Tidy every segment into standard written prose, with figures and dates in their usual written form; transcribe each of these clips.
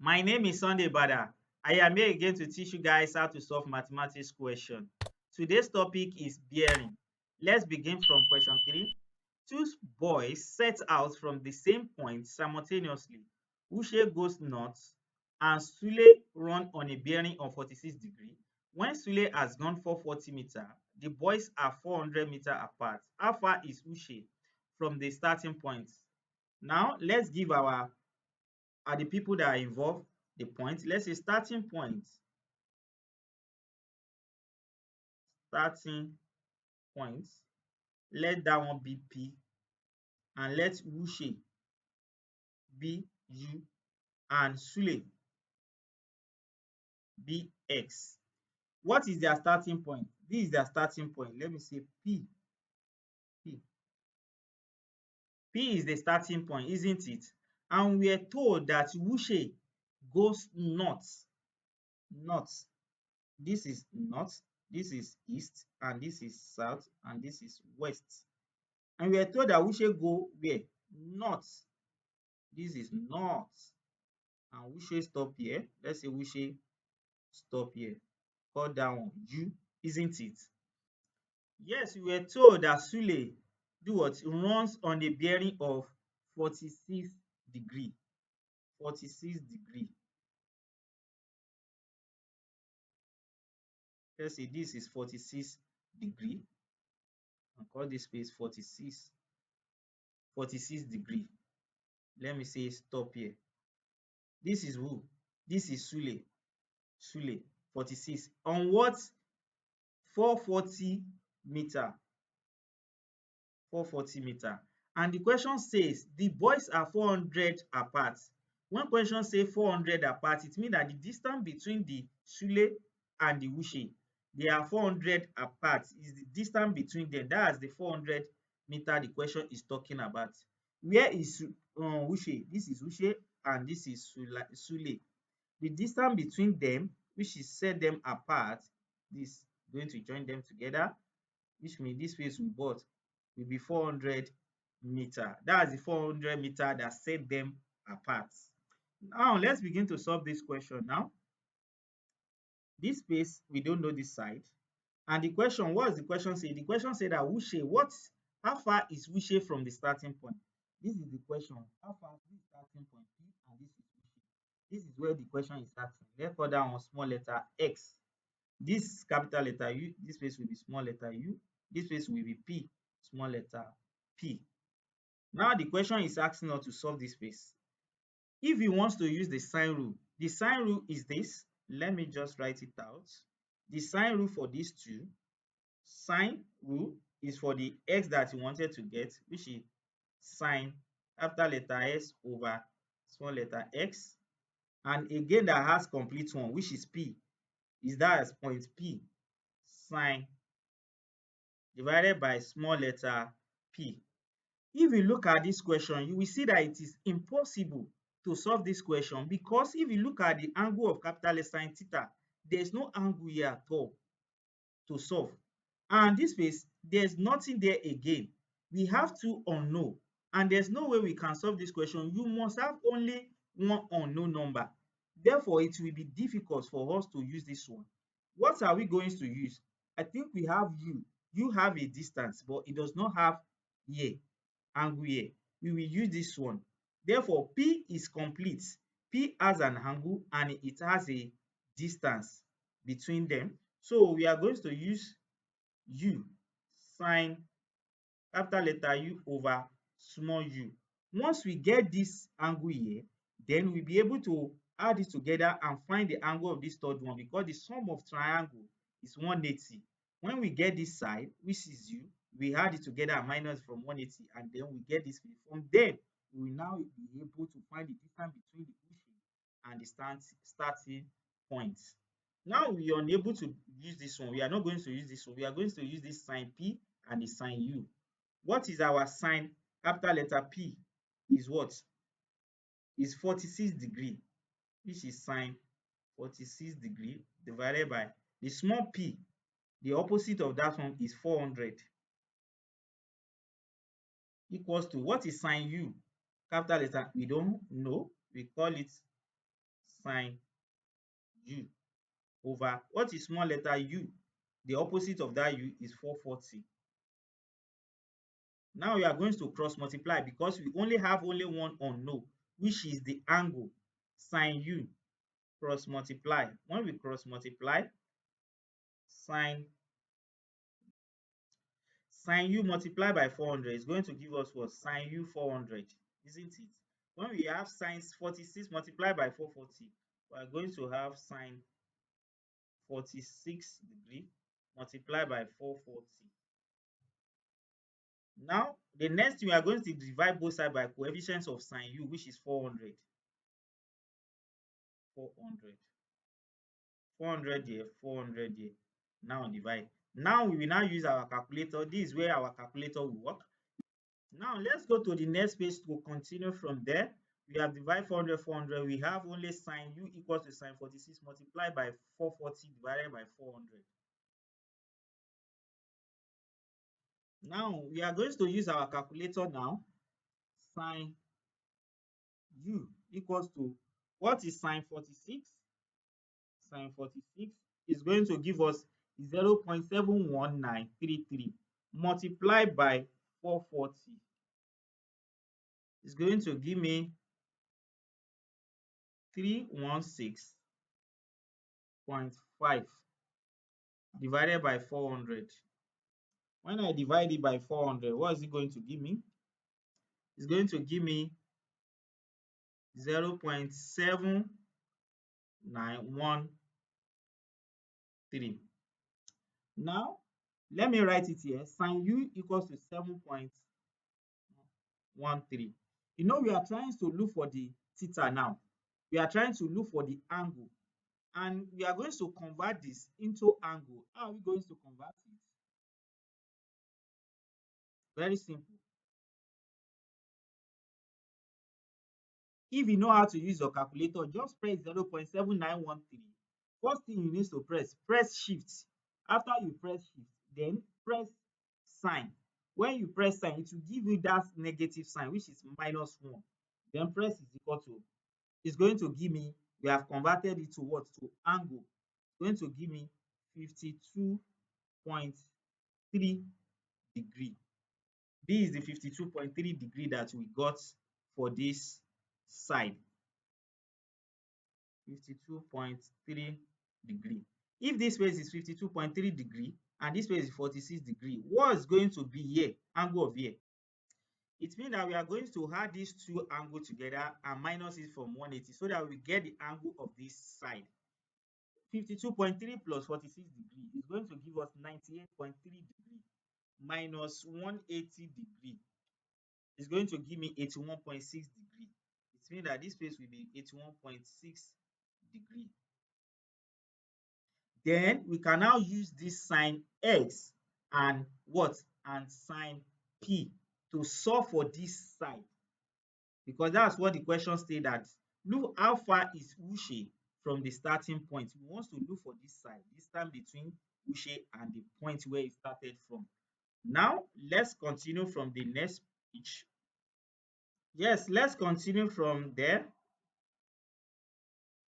My name is Sunday Bada. I am here again to teach you guys how to solve mathematics question. Today's topic is bearing. Let's begin from question 3. Two boys set out from the same point simultaneously. Uche goes north and Sule run on a bearing of 46 degrees. When Sule has gone 440 meters, the boys are 400 meters apart. How far is Uche from the starting point? Now, let's give the people that are involved the point. Let's say starting point. Starting point. Let that one be P and let Uche be U and Sule be X. What is their starting point? This is their starting point. Let me say P. P. P is the starting point, isn't it? And we are told that Uche goes north. North. This is north, this is east, and this is south, and this is west. And we are told that Uche go where? North. This is north. And Uche stop here. Let's say Uche stop here. Call that one U, isn't it? Yes, we were told that Sule do what? Runs on a bearing of 46 degree. 46 degree. Let's say this is 46 degree. And call this space 46. 46 degree. Let me say stop here. This is who? This is Sule. Sule 46. On what? 440 meter. 440 meter. And the question says the boys are 400 apart. When question say 400 apart, it means that the distance between the Sule and the Uche, they are 400 apart. Is the distance between them. That's the 400 meter the question is talking about. Where is Uche? This is Uche and this is Sule. The distance between them, which is set them apart, this going to join them together, which means this space will be 400 meter. That's the 400 meter that set them apart. Now let's begin to solve this question now. This space, we don't know this side. And the question, what does the question say? The question said that Uche, how far is Uche from the starting point? This is the question. How far is the starting point P and this is Uche? This is where the question is asking. Let's call that one small letter X. This capital letter U, this space will be small letter U. This space will be P, small letter P. Now the question is asking us to solve this space. If he wants to use the sign rule, the sign rule is this. Let me just write it out. The sign rule for these two, sign rule is for the X that he wanted to get, which is sign after letter S over small letter X. And again, that has complete one, which is P. Is that as point P, sign divided by small letter P. If you look at this question, you will see that it is impossible to solve this question because if you look at the angle of capital S sin theta, there is no angle here at all to solve. And this space, there's nothing there again. We have two unknown, and there's no way we can solve this question. You must have only one unknown number. Therefore, it will be difficult for us to use this one. What are we going to use? I think we have U. U have a distance, but it does not have here, angle here. We will use this one. Therefore, P is complete. P has an angle and it has a distance between them. So we are going to use U, sine capital letter U over small u. Once we get this angle here, then we'll be able to add it together and find the angle of this third one because the sum of triangle is 180. When we get this side, which is U, we add it together and minus from 180 and then we get this. From there, we will now be able to find the distance between the Uche and the starting point. Now we are unable to use this one. We are not going to use this one. We are going to use this sign P and the sign U. What is our sign? Capital letter P is what? Is 46 degree, which is sine 46 degree divided by the small p. The opposite of that one is 400 equals to what is sine U? Capital letter, we don't know. We call it sine u over what is small letter u? The opposite of that u is 440. Now we are going to cross multiply because we only have only one unknown, which is the angle sine u. Cross multiply. When we cross multiply, sine u multiplied by 400 is going to give us what? Sine u 400, isn't it? When we have sine 46 multiplied by 440, we are going to have sine 46 degree multiplied by 440. Now, the next thing we are going to divide both sides by coefficients of sine u, which is 400. 400. 400 here, 400 here. Now divide. Now we will now use our calculator. This is where our calculator will work. Now let's go to the next page to continue from there. We have divided 400, 400. We have only sine u equals to sine 46 multiplied by 440 divided by 400. Now we are going to use our calculator now. Sine u equals to, what is sine 46? Sine 46 is going to give us 0.71933 multiplied by 440. It's going to give me 316.5 divided by 400. When I divide it by 400, what is it going to give me? It's going to give me 0.7913. Now, let me write it here. Sine u equals to 7.13. You know, we are trying to look for the theta now. We are trying to look for the angle. And we are going to convert this into angle. How are we going to convert it? Very simple. If you know how to use your calculator, just press 0.7913. First thing you need to press shift. After you press shift, then press sign. When you press sign, it will give you that negative sign, which is -1. Then press is equal to. It's going to give me, we have converted it to what? To angle. It's going to give me 52.3 degree. This is the 52.3 degree that we got for this side. 52.3 degree. If this place is 52.3 degree and this place is 46 degree, what is going to be here? Angle of here. It means that we are going to add these two angles together and minus it from 180 so that we get the angle of this side. 52.3 plus 46 degree is going to give us 98.3 degree minus 180 degree. It's going to give me 81.6 degree. It means that this place will be 81.6 degree. Then we can now use this sine x and what? And sine p to solve for this side. Because that's what the question states, that look how far is Uche from the starting point. We want to look for this side, distance between Uche and the point where it started from. Now let's continue from the next page. Yes, let's continue from there.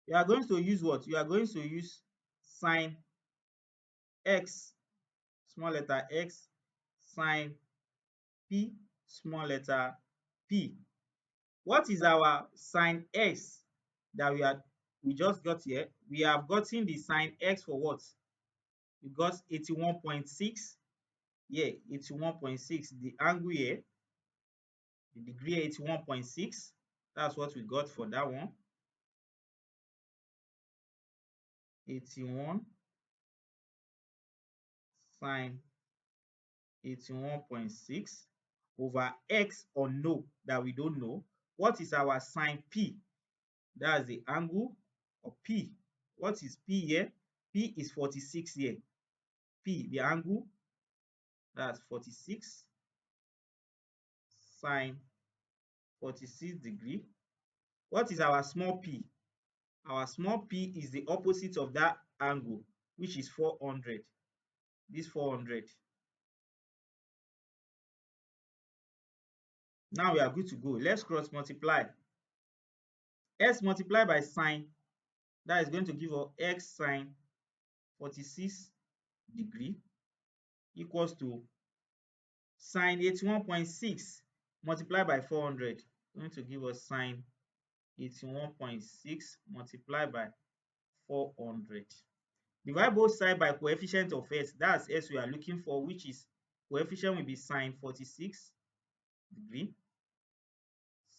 You are going to use what? You are going to use sine x, small letter x, sine p, small letter p. What is our sine x that we just got here? We have gotten the sine x for what? We got 81.6. Yeah, 81.6. The angle here, the degree 81.6. That's what we got for that one. 81 sine 81.6 over x unknown that we don't know. What is our sine p? That's the angle of p. What is p here? P is 46 here. P, the angle, that's 46 sine 46 degree. What is our small p? Our small p is the opposite of that angle, which is 400. This 400. Now we are good to go. Let's cross multiply. S multiplied by sine That is going to give us x sine 46 degree equals to sine 81.6 multiplied by 400. Going to give us sine 81.6 multiplied by 400. Divide both sides by coefficient of s. That's s we are looking for, which is coefficient will be sine 46 degree.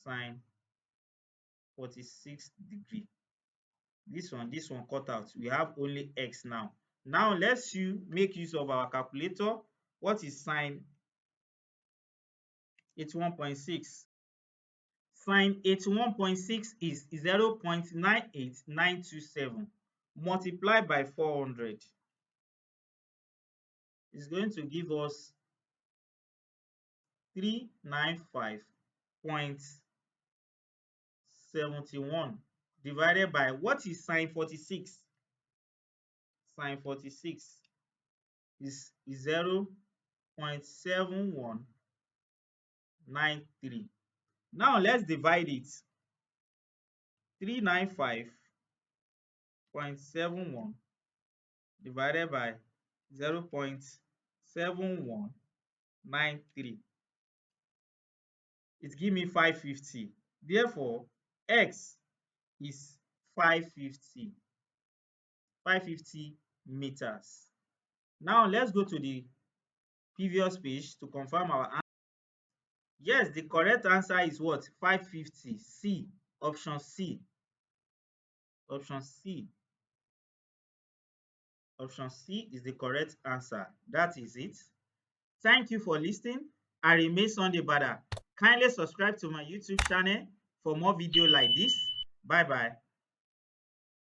Sine 46 degree. This one cut out. We have only x now. Now let's make use of our calculator. What is sine 81.6? Sine 81.6 is 0.98927 multiplied by 400. It's going to give us 395.71 divided by, what is sine 46? Sine 46 is 0.7193. Now let's divide it. 395.71 divided by 0.7193. It gives me 550. Therefore, x is 550 meters. Now let's go to the previous page to confirm our answer. Yes, the correct answer is what? 550. C. Option C. Option C. Option C is the correct answer. That is it. Thank you for listening. I remain Sunday Bada. Kindly subscribe to my YouTube channel for more videos like this. Bye bye.